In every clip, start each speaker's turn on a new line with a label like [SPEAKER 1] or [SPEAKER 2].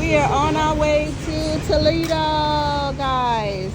[SPEAKER 1] We are on our way to Toledo, guys.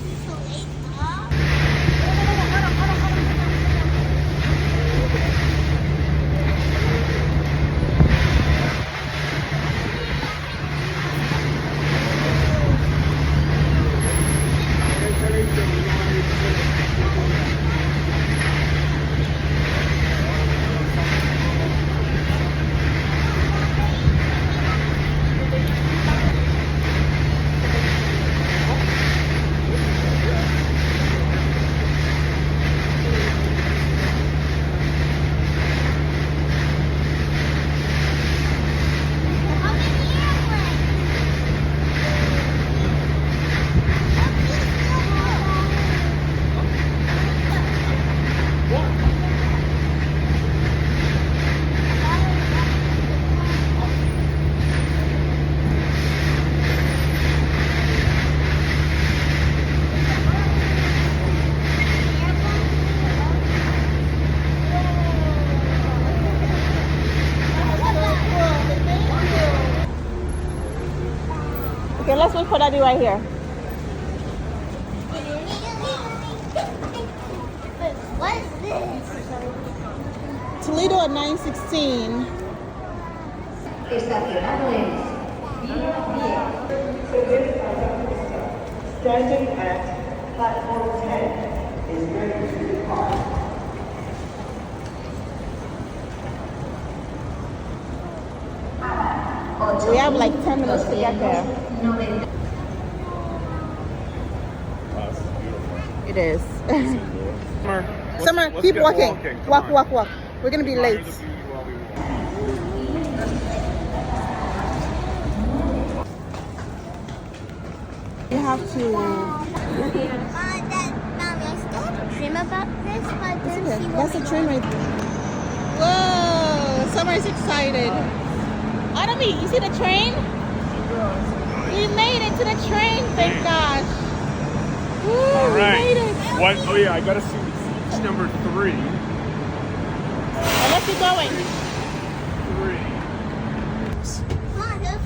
[SPEAKER 1] Okay, let's wait for Daddy right here.
[SPEAKER 2] What is this?
[SPEAKER 1] Toledo at 9:16.
[SPEAKER 3] Standing at platform 10 is ready to depart.
[SPEAKER 1] We have like 10 minutes to get there. It is. Summer, keep walking. Walk. We're gonna be late. You have to.
[SPEAKER 2] Mommy, I still have a dream about this, but then she
[SPEAKER 1] That's the train right there. Whoa! Summer's excited. Autumn, you see the train? We made it to the train, thank gosh. Woo,
[SPEAKER 4] All right.
[SPEAKER 1] we made it.
[SPEAKER 4] What? Oh yeah, I gotta see seat number 3.
[SPEAKER 1] And let's keep going.
[SPEAKER 4] 3.
[SPEAKER 2] Mom, don't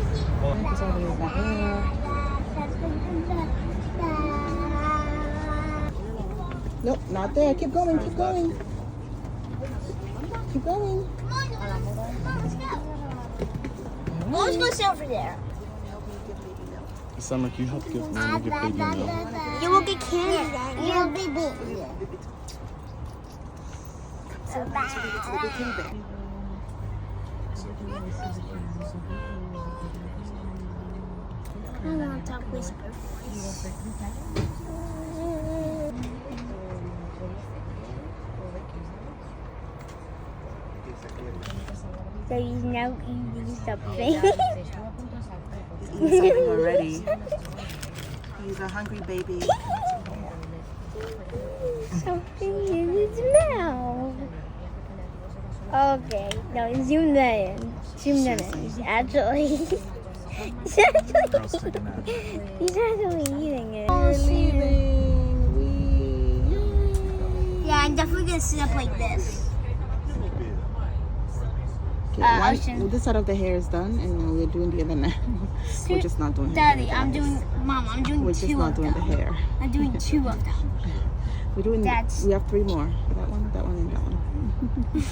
[SPEAKER 1] Nope, not there. Keep going. Keep going.
[SPEAKER 2] Mom, let's go. Mom, let's go sit over there.
[SPEAKER 4] Summer, can you help give Mom give baby milk?
[SPEAKER 2] You will get candy. You will be baby. I want to talk whisper voice. So he's now eating something.
[SPEAKER 1] He's eating already. He's a hungry baby.
[SPEAKER 2] Something in his mouth. Okay, no, zoom that in. Zoom that in. Actually, he's actually eating it.
[SPEAKER 1] We're leaving.
[SPEAKER 2] Yeah, I'm definitely gonna sit up like this.
[SPEAKER 1] Okay, this side of the hair is done, and we're doing the other now. We're just not doing.
[SPEAKER 2] Daddy, I'm doing. Mom, I'm doing
[SPEAKER 1] We're
[SPEAKER 2] two
[SPEAKER 1] just not
[SPEAKER 2] of
[SPEAKER 1] doing
[SPEAKER 2] them.
[SPEAKER 1] the hair.
[SPEAKER 2] I'm doing 2 of them.
[SPEAKER 1] We're doing.
[SPEAKER 2] That's-
[SPEAKER 1] We have 3 more. That one, and that one.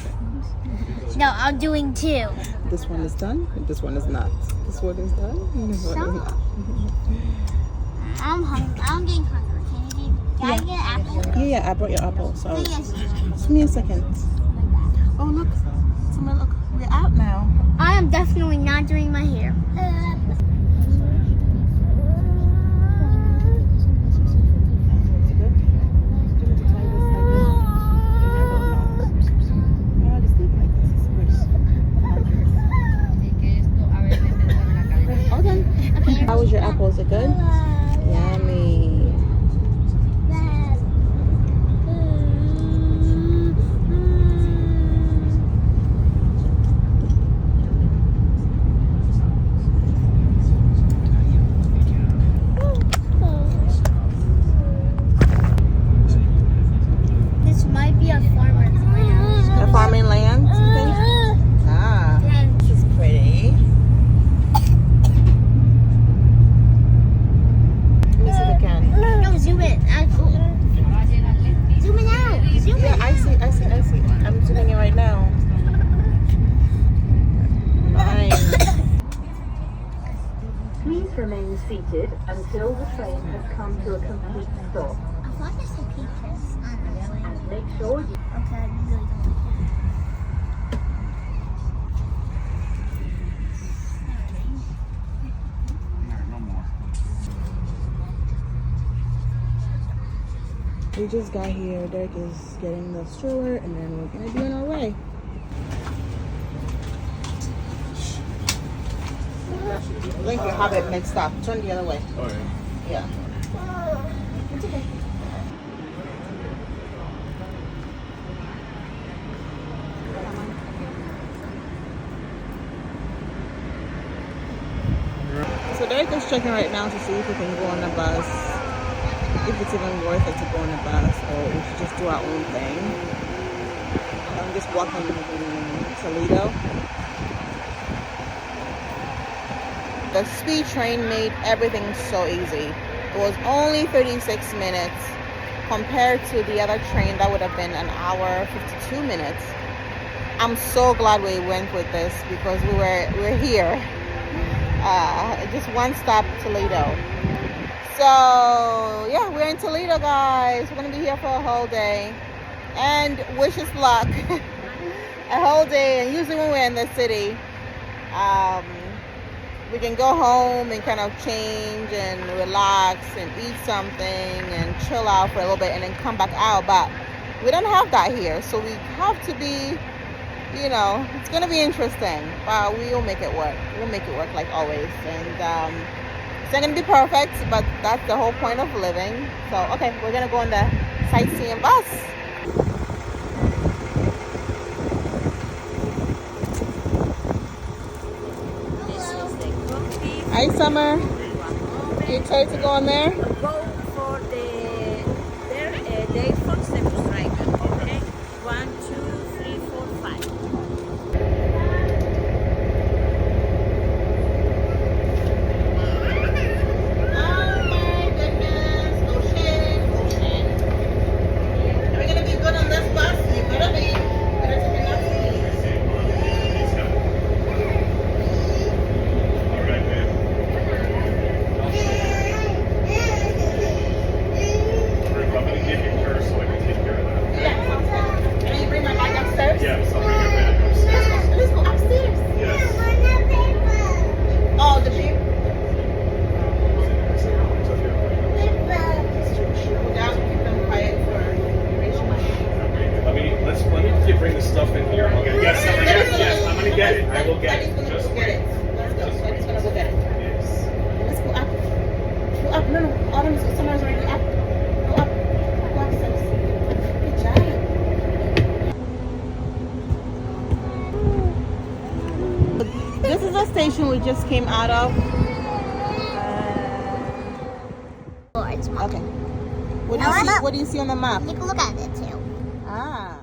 [SPEAKER 2] No, I'm doing 2.
[SPEAKER 1] This one is done. And this one is not. This one is done. And this one is not.
[SPEAKER 2] I'm hungry. I'm getting hungry. Can I get an apple?
[SPEAKER 1] Yeah, I brought your apple. So
[SPEAKER 2] Yes.
[SPEAKER 1] just give me a second. Oh look, Summer, look, we're out now.
[SPEAKER 2] I am definitely not doing my hair.
[SPEAKER 1] All done. How was your apple? Is it good? Yummy.
[SPEAKER 2] This might be a farmer's land.
[SPEAKER 1] A farming land, you think? Ah, this is pretty.
[SPEAKER 5] seated until the train has come to a complete stop.
[SPEAKER 2] I thought I said peaches.
[SPEAKER 5] And make sure you...
[SPEAKER 2] Okay, I really don't like
[SPEAKER 4] No more.
[SPEAKER 1] We just got here. Derek is getting the stroller, and then we're gonna be on our way. I think you have it mixed up. Turn the other way.
[SPEAKER 4] Oh, yeah.
[SPEAKER 1] Yeah. So Derek is checking right now to see if we can go on the bus, if it's even worth it to go on the bus, or we should just do our own thing. I'm just walking in Toledo. The speed train made everything so easy. It was only 36 minutes compared to the other train that would have been an hour 52 minutes. I'm so glad we went with this because we're here. Just one stop, Toledo. So yeah, we're in Toledo, guys. We're gonna be here for a whole day, and wish us luck. A whole day. And usually when we're in the city, we can go home and kind of change and relax and eat something and chill out for a little bit and then come back out. But we don't have that here, so we have to be, you know, it's gonna be interesting, but we'll make it work. We'll make it work like always. And it's not gonna be perfect, but that's the whole point of living. So okay, we're gonna go on the sightseeing bus. Hi, Summer. You excited to go on there?
[SPEAKER 5] Go for the first step to striker. Okay? 1, 2, 3, 4, 5.
[SPEAKER 1] Oh my goodness. Ocean. Are we gonna be good on this bus? You better be. Better take enough seats.
[SPEAKER 4] All right, man. I'm going to give you her so I can take care of that.
[SPEAKER 1] Yeah, sounds good. Can you bring my bag upstairs?
[SPEAKER 4] Yes, I'll bring your bag upstairs.
[SPEAKER 1] Let's go upstairs.
[SPEAKER 4] Yes.
[SPEAKER 1] Oh, the Jeep?
[SPEAKER 4] It's okay.
[SPEAKER 1] Yeah, keep them quiet for duration.
[SPEAKER 4] Let me bring the stuff in here. I'm going to get it. I will get it.
[SPEAKER 1] Daddy's
[SPEAKER 4] Just
[SPEAKER 1] gonna go get
[SPEAKER 4] wait.
[SPEAKER 1] it. Let's go. Daddy's gonna go get it.
[SPEAKER 4] Yes.
[SPEAKER 1] Let's go up. Go up. No. Autumn's Summer's already up. Go up. Go up, sis. Good job. This is the station we just came out of.
[SPEAKER 2] Oh, it's
[SPEAKER 1] Okay. What do you see? What do you see on the map?
[SPEAKER 2] You can look at it too.
[SPEAKER 1] Ah.